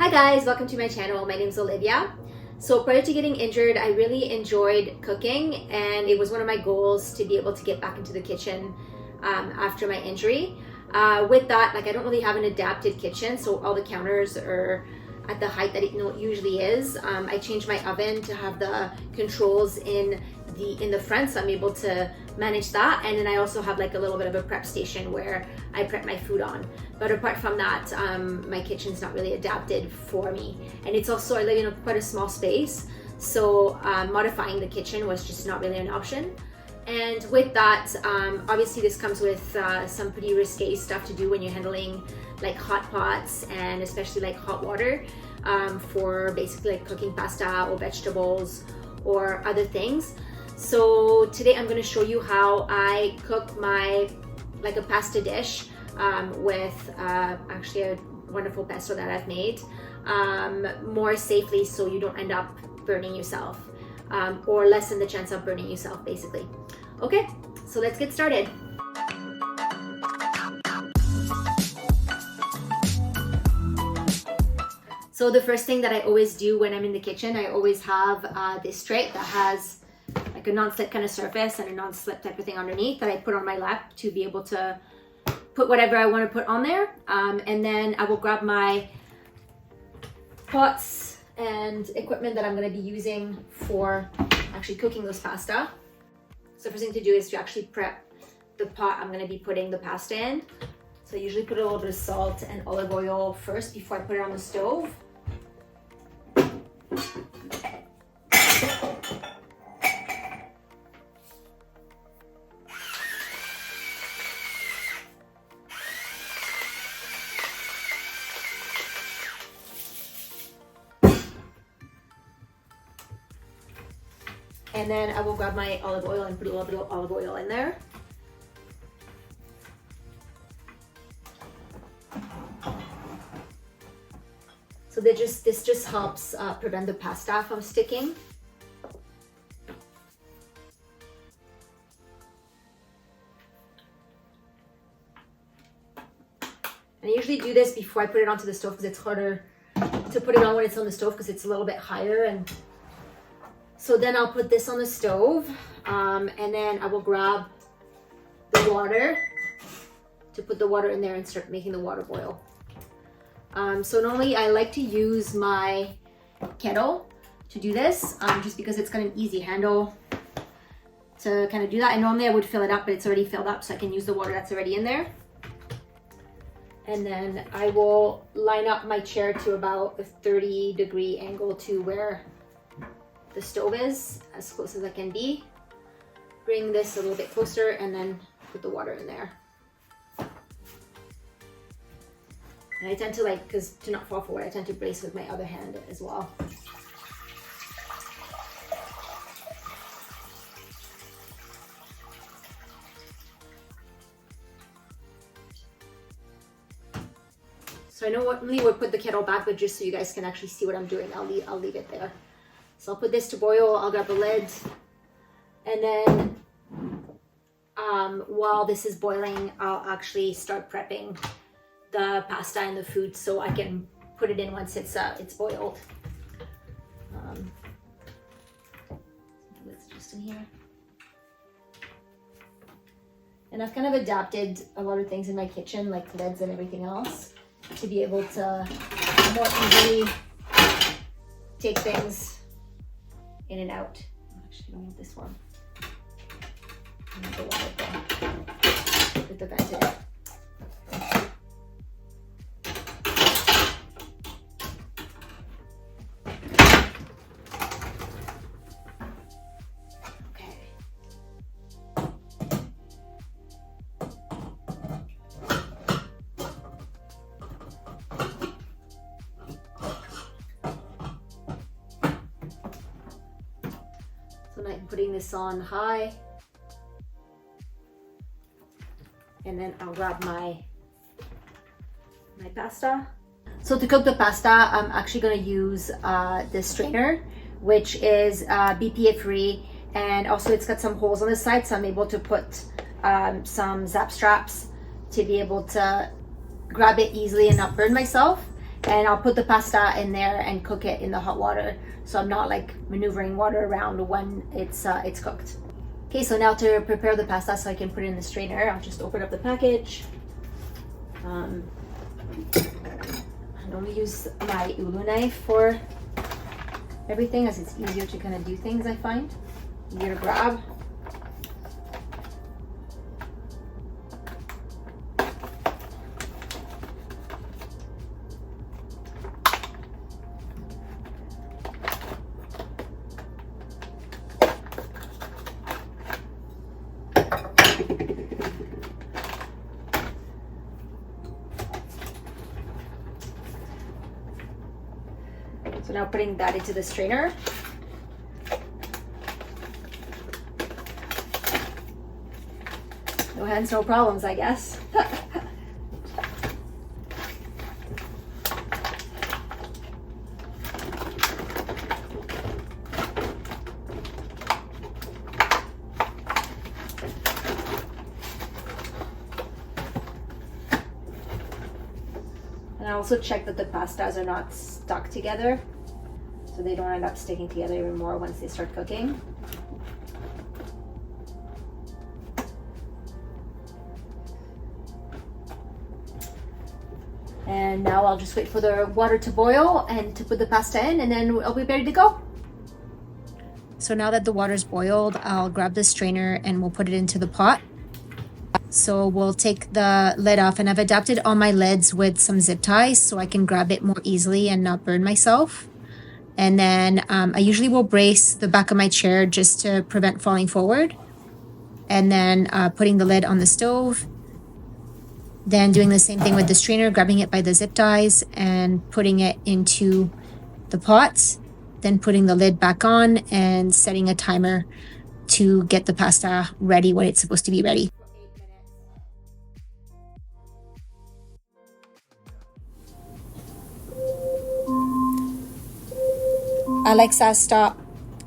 Hi guys, welcome to my channel. My name is Olivia. So prior to getting injured, I really enjoyed cooking, and it was one of my goals to be able to get back into the kitchen after my injury. With that, I don't really have an adapted kitchen, so all the counters are at the height that it usually is. I changed my oven to have the controls in the front, so I'm able to manage that. And then I also have a little bit of a prep station where I prep my food on. But apart from that, my kitchen's not really adapted for me. And it's also, I live in quite a small space, so modifying the kitchen was just not really an option. And with that, obviously this comes with some pretty risque stuff to do when you're handling hot pots, and especially hot water for basically cooking pasta or vegetables or other things. So today I'm going to show you how I cook my a pasta dish with actually a wonderful pesto that I've made more safely, so you don't end up burning yourself or lessen the chance of burning yourself basically. Okay, so let's get started. So the first thing that I always do when I'm in the kitchen, I always have this tray that has a non-slip kind of surface and a non-slip type of thing underneath that I put on my lap to be able to put whatever I want to put on there. And then I will grab my pots and equipment that I'm going to be using for actually cooking those pasta. So first thing to do is to actually prep the pot I'm going to be putting the pasta in. So I usually put a little bit of salt and olive oil first before I put it on the stove. And then I will grab my olive oil and put a little bit of olive oil in there. So this just helps prevent the pasta from sticking. And I usually do this before I put it onto the stove because it's harder to put it on when it's on the stove because it's a little bit higher. And so then I'll put this on the stove, and then I will grab the water to put the water in there and start making the water boil. So normally I like to use my kettle to do this, just because it's got an easy handle to kind of do that. And normally I would fill it up, but it's already filled up, so I can use the water that's already in there. And then I will line up my chair to about a 30-degree angle to where the stove is, as close as I can be. Bring this a little bit closer and then put the water in there. And I tend to because to not fall forward, I tend to brace with my other hand as well. So I normally would put the kettle back, but just so you guys can actually see what I'm doing, I'll leave it there. So I'll put this to boil, I'll grab the lid, and then while this is boiling, I'll actually start prepping the pasta and the food so I can put it in once it's boiled. It's just in here. And I've kind of adapted a lot of things in my kitchen, like lids and everything else, to be able to more easily take things in and out. Actually, I don't need this one. I need the water there with the vent in it. I'm putting this on high, and then I'll grab my pasta. So to cook the pasta, I'm actually going to use this strainer, which is BPA free, and also it's got some holes on the side, so I'm able to put some zap straps to be able to grab it easily and not burn myself. and I'll put the pasta in there and cook it in the hot water, so I'm not like maneuvering water around when it's cooked. Okay, so now to prepare the pasta so I can put it in the strainer, I'll just open up the package. I normally use my ulu knife for everything, as it's easier to kind of do things, I find. Easier to grab. So now putting that into the strainer. No hands, no problems, I guess. And I also check that the pastas are not stuck together, so they don't end up sticking together even more once they start cooking. And now I'll just wait for the water to boil and to put the pasta in, and then I'll be ready to go. So now that the water's boiled, I'll grab the strainer and we'll put it into the pot. So we'll take the lid off, and I've adapted all my lids with some zip ties so I can grab it more easily and not burn myself. And then I usually will brace the back of my chair just to prevent falling forward. And then putting the lid on the stove. Then doing the same thing with the strainer, grabbing it by the zip ties and putting it into the pot. Then putting the lid back on and setting a timer to get the pasta ready when it's supposed to be ready. Alexa, stop.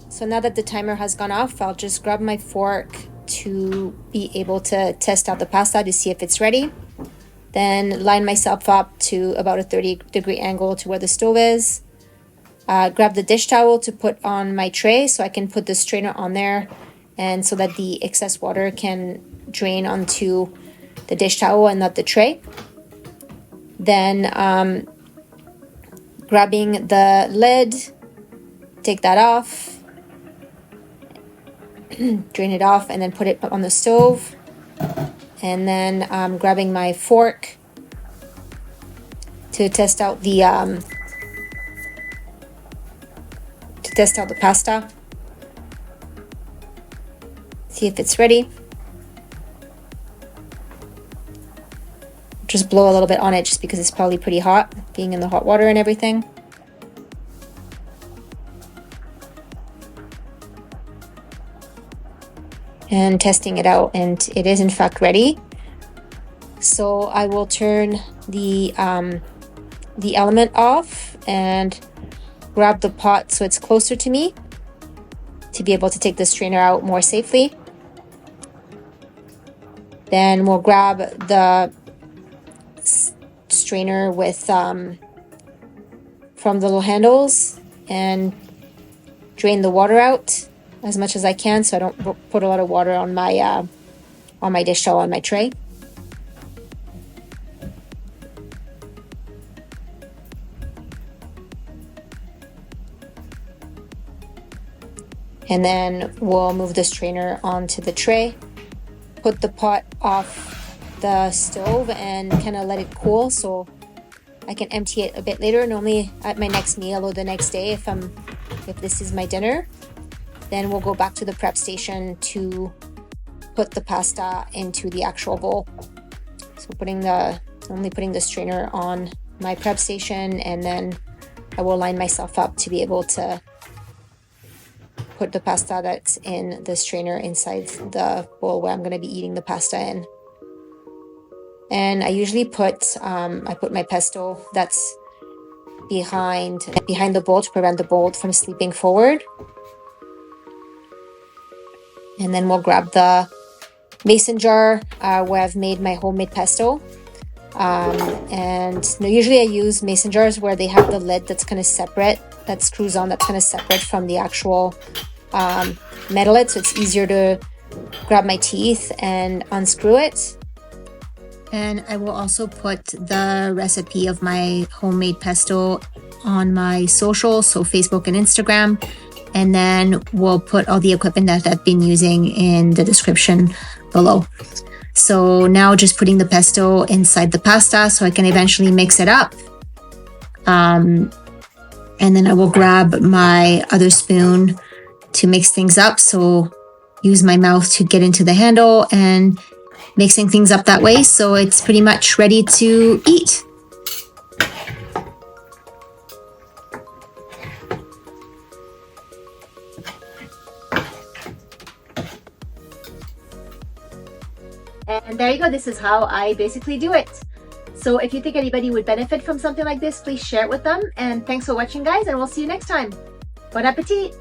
So now that the timer has gone off, I'll just grab my fork to be able to test out the pasta to see if it's ready. Then line myself up to about a 30-degree angle to where the stove is. Grab the dish towel to put on my tray so I can put the strainer on there, and so that the excess water can drain onto the dish towel and not the tray. Then grabbing the lid, take that off, drain it off, and then put it on the stove. And then grabbing my fork to test out the pasta. See if it's ready. Just blow a little bit on it just because it's probably pretty hot, being in the hot water and everything. And testing it out, and it is in fact ready. So I will turn the element off and grab the pot so it's closer to me to be able to take the strainer out more safely. Then we'll grab the strainer with from the little handles and drain the water out as much as I can, so I don't put a lot of water on my dish towel on my tray. And then we'll move the strainer onto the tray, put the pot off the stove and kind of let it cool so I can empty it a bit later, normally at my next meal or the next day if this is my dinner. Then we'll go back to the prep station to put the pasta into the actual bowl. So only putting the strainer on my prep station, and then I will line myself up to be able to put the pasta that's in the strainer inside the bowl where I'm going to be eating the pasta in. And I usually put my pesto that's behind the bowl to prevent the bowl from sleeping forward. And then we'll grab the mason jar where I've made my homemade pesto. And usually I use mason jars where they have the lid that's kind of separate, that screws on, that's kind of separate from the actual metal lid, so it's easier to grab my teeth and unscrew it. And I will also put the recipe of my homemade pesto on my socials, so Facebook and Instagram, and then we'll put all the equipment that I've been using in the description below. So now just putting the pesto inside the pasta so I can eventually mix it up. And then I will grab my other spoon to mix things up. So use my mouth to get into the handle and mixing things up that way. So it's pretty much ready to eat. And there you go. This is how I basically do it. So if you think anybody would benefit from something like this, please share it with them. And thanks for watching, guys, and we'll see you next time. Bon appetit!